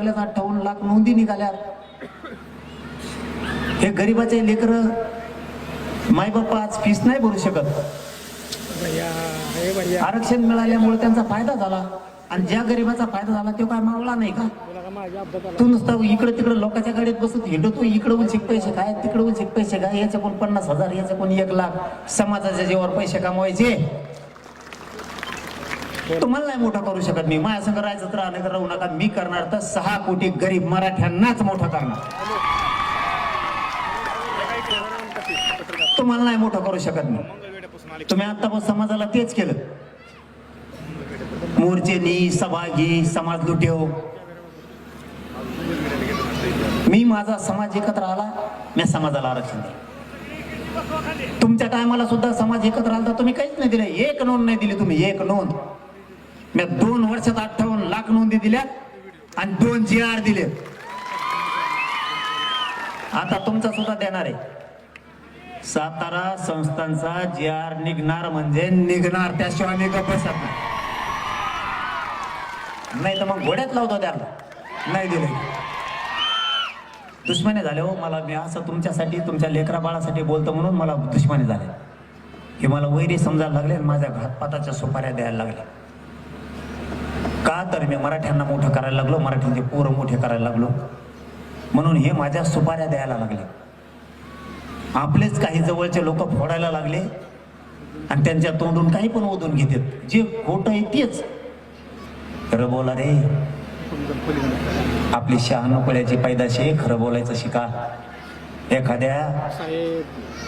तालुक्यातल्या 58 लाख नोंदी निघाल्या. हे गरीबाचे लेकर माय बाप्पा आज फीस नाही भरू शकत. आरक्षण मिळाल्यामुळे त्यांचा फायदा झाला. आणि ज्या गरीबाचा फायदा झाला तो काय मावळा नाही का? तू नुसता इकडे तिकडे लोकांच्या गाडीत बसत हिंडतो. इकडे उंचिक पैसे काय, तिकडे उंचिक पैसे काय, याच्या कोण 50,000, याच्या कोण 1 लाख. समाजाच्या जीवावर पैसे कमवायचे. तुम्हाला नाही मोठा करू शकत मी. माझ्या संग राहायचं तर राहणे तर राहू नका. मी करणार तर 6 कोटी गरीब मराठ्यांनाच मोठं करणार. तुम्हाला नाही मोठं करू शकत मी. तुम्ही आता समाजाला तेच केलं. मोर्चेनी, सभागी, समाज लुटेव. मी माझा समाज एकत्र आला, मी समाजाला आरक्षण दिलं. तुमच्या टायमाला सुद्धा समाज एकत्र आला तुम्ही काहीच नाही दिलं. 1 नोंद नाही दिली तुम्ही. 1 नोंद. मी 2 वर्षात 58 लाख नोंदी दिल्या आणि 2 GR दिले. आता तुमचा सुद्धा देणार आहे. सातारा संस्थांचा GR निघणार म्हणजे निघणार. त्याशिवाय मी गप्प बसत नाही तर मग घोड्यात लावतो त्याला. नाही दिले. दुश्मनी झाले हो मला. मी असं तुमच्यासाठी, तुमच्या लेकरा बाळासाठी बोलतो म्हणून मला दुश्मनी झाले. हे मला वैरी समजायला लागले आणि माझ्या घातपाताच्या सुपाऱ्या द्यायला लागल्या. का तर मी मराठ्यांना मोठं करायला लागलो, मराठ्यांचे पोरं मोठे करायला लागलो म्हणून हे माझ्या सुपाऱ्या द्यायला लागले. आपलेच काही जवळचे लोक फोडायला लागले आणि त्यांच्या तोंडून काही पण ओढून घेतात. जे खोटं आहे तेच खरं बोला रे. आपली शहाणपणाची पैदाशी आहे. खरं बोलायचं शिका. एखाद्या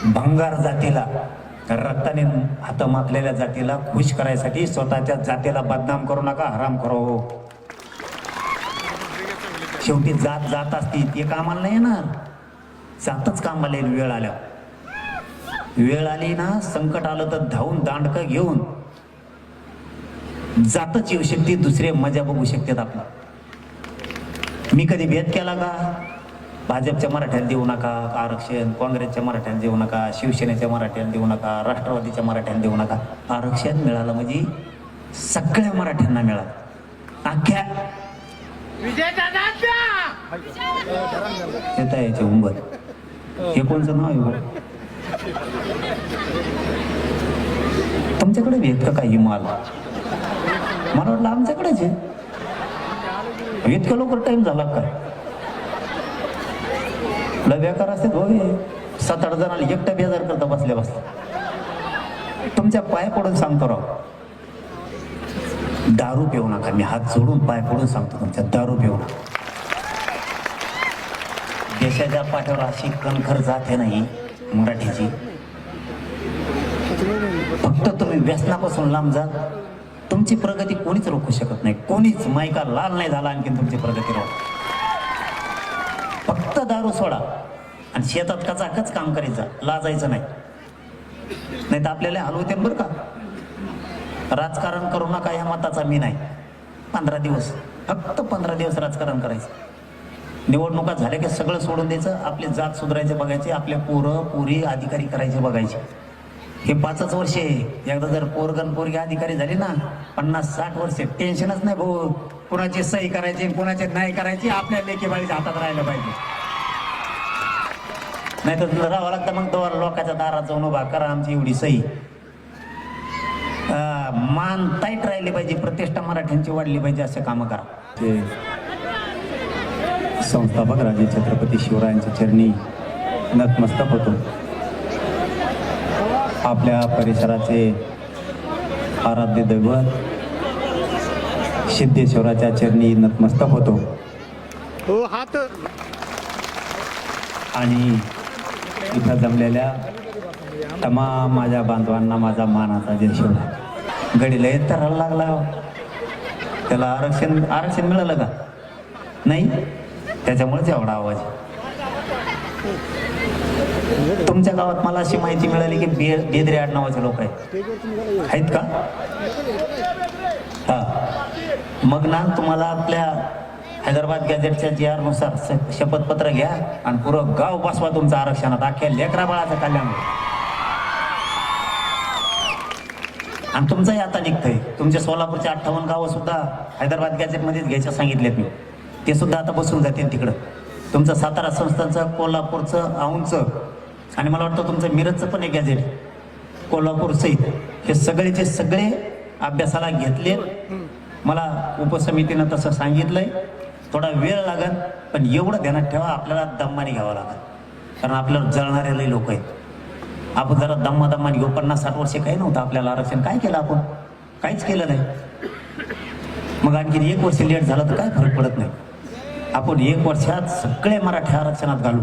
भंगार जातीला, रक्ताने हात माखलेल्या जातीला खुश करायसाठी स्वतःच्या जातीला बदनाम करू नका. हराम करो. शेवटी जात जात असती. ते कामाला नाही येणार. जातच कामाला येईल. वेळ आल्या, वेळ आली ना, संकट आलं तर धावून दांडकं घेऊन जातच येऊ शकते. दुसरे मजा बघू शकतात आपला. मी कधी भेद केला का? भाजपच्या मराठ्याला देऊ नका आरक्षण, काँग्रेसच्या मराठ्याला देऊ नका, शिवसेनेच्या मराठ्याला देऊ नका, राष्ट्रवादीच्या मराठ्याला देऊ नका. आरक्षण मिळालं म्हणजे सगळ्या मराठ्यांना मिळालं. अख्ख्या येता याचे उंबर. हे कोणचं नाव आहे? तुमच्याकडे भेद का काही माल? मला वाटलं आमच्याकडेच आहे. इतकं लवकर टाइम झाला काय? लय बेकार असते होय. 7-8 जणांना एकटा बेजार करता बसल्या बसल्या. तुमच्या पाय पडून सांगतो राव, दारू पिऊ नका. मी हात जोडून पाय पडून सांगतो तुमच्या, दारू पिऊ नका. देशाच्या पाठीवर अशी कणखर जाते नाही मराठीची. फक्त तुम्ही व्यसनापासून लांब जा. तुमची प्रगती कोणीच रोखू शकत नाही. कोणीच. मायका लाल नाही झाला आणखी तुमची प्रगती रोख. फक्त दारू सोडा आणि शेतात कचाकच काम करायचं. लाजायचं नाही. नाही तर आपल्याला हलवते बरं का. राजकारण करू नका या मताचा मी नाही. 15 दिवस, फक्त 15 दिवस राजकारण करायचं. निवडणुका झाल्या की सगळं सोडून द्यायचं. आपली जात सुधारायचे बघायचे. आपले पोरं पोरी अधिकारी करायचे बघायचे. हे 5च वर्ष आहे. एकदा जर पोरगण पोरगी अधिकारी झाली ना, 50-60 वर्ष टेन्शनच नाही भाऊ. कुणाची सही करायची, कुणाचे नाही करायची. आपल्या लेकीबाळीच्या हातात राहायला पाहिजे. नाही तर तुला राहावं लागतं मग तो लोकांच्या दारात जाऊन उभा करा आमची एवढी सही. मान ताईट राहिली पाहिजे. प्रतिष्ठा मराठ्यांची वाढली पाहिजे. असे कामं करा. ते संस्थापक राजे छत्रपती शिवरायांच्या चरणी नतमस्तक होतो. आपल्या परिसराचे आराध्य दैवत सिद्धेश्वराच्या चरणी नतमस्तक होतो. हो हात. आणि इथं जमलेल्या तमाम माझ्या बांधवांना माझा मानाचा जय शिवराय. गडीला येत तर लागला. त्याला आरक्षण मिळालं का? नाही. त्याच्यामुळेच एवढा आवाज. तुमच्या गावात मला अशी माहिती मिळाली की बेदरे आडनावाचे लोक आहेत का? हा. मग ना तुम्हाला आपल्या हैदराबाद गॅझेटच्या GR नुसार शपथपत्र घ्या आणि पुरं गाव बसवा तुमचं आरक्षणात. अख्ख्या लेकरा बाळाचं कल्याण. आणि तुमचंही आता निघतंय. तुमच्या सोलापूरच्या 58 गावं सुद्धा हैदराबाद गॅझेटमध्येच घ्यायचं सांगितलेत मी. ते सुद्धा आता बसून जातील तिकडं. तुमचं सातारा संस्थांचं, कोल्हापूरचं, औंधचं आणि मला वाटतं तुमचं मिरजचं पण एक गॅजेट कोल्हापूर सहित हे सगळेचे सगळे अभ्यासाला घेतले. मला उपसमितीनं तसं सांगितलंय. थोडा वेळ लागेल, पण एवढं ध्यानात ठेवा, आपल्याला दम्माने घ्यावं लागेल. कारण आपल्याला जळणारे लई लोक आहेत. आपण जरा दम्माने घेऊ. 50-60 वर्षे काही नव्हतं आपल्याला आरक्षण. काय केलं आपण? काहीच केलं नाही. मग आणखीन 1 वर्ष लेट झालं तर काय फरक पडत नाही. आपण 1 वर्षात सगळे मराठी आरक्षणात घालू.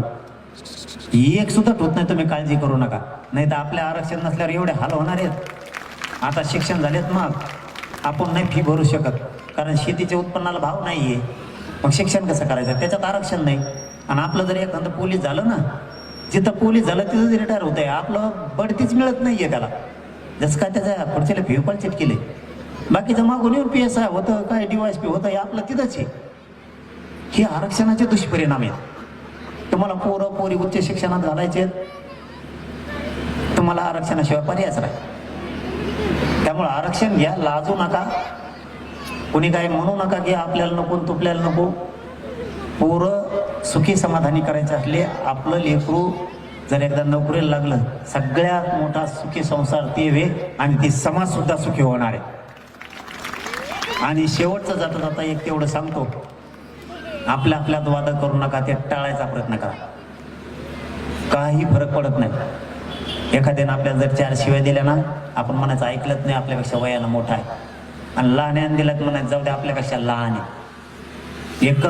एक सुद्धा ठोत नाही, तुम्ही काळजी करू नका. नाही तर आपल्या आरक्षण नसल्यावर एवढे हाल होणार आहेत. आता शिक्षण झालेत, मग आपण नाही फी भरू शकत कारण शेतीच्या उत्पन्नाला भाव नाही आहे. मग शिक्षण कसं करायचं? त्याच्यात आरक्षण नाही. आणि आपलं जर एखादं पोलीस झालं ना, जिथं पोलीस झालं तिथंच रिटायर होत आहे. आपलं बढतीच मिळत नाही आहे त्याला. जसं काय त्याच्या पुढच्याला फेविकॉल चिटकेले. बाकीचं मागून येऊन PSI होतं, काय DYSP होतं, हे आपलं तिथंच आहे. हे आरक्षणाचे दुष्परिणाम आहेत. तुम्हाला पोरं पोरी उच्च शिक्षणात घालायचे, तुम्हाला आरक्षणाशिवाय पर्यायच नाही. त्यामुळे आरक्षण घ्या, लाजू नका. कोणी काय म्हणू नका की आपल्याला नको तुपल्याला नको. पोरं सुखी समाधानी करायचे असले, आपलं लेकरू जर एकदा नोकरीला लागलं, सगळ्यात मोठा सुखी संसार ते वे आणि ती समाज सुद्धा सुखी होणार आहे. आणि शेवटचं जाता जाता एक तेवढं सांगतो, आपल्यात वाद करू नका, ते टाळायचा प्रयत्न करा. काही फरक पडत नाही. एखाद्यानं आपल्याला जर 4 शिव्या दिल्या ना, आपण म्हणायचं ऐकलंच नाही, आपल्यापेक्षा वयानं मोठा आहे. आणि लहान्यानं दिलं म्हणायचं जाऊ दे, आपल्यापेक्षा लहान आहे. एक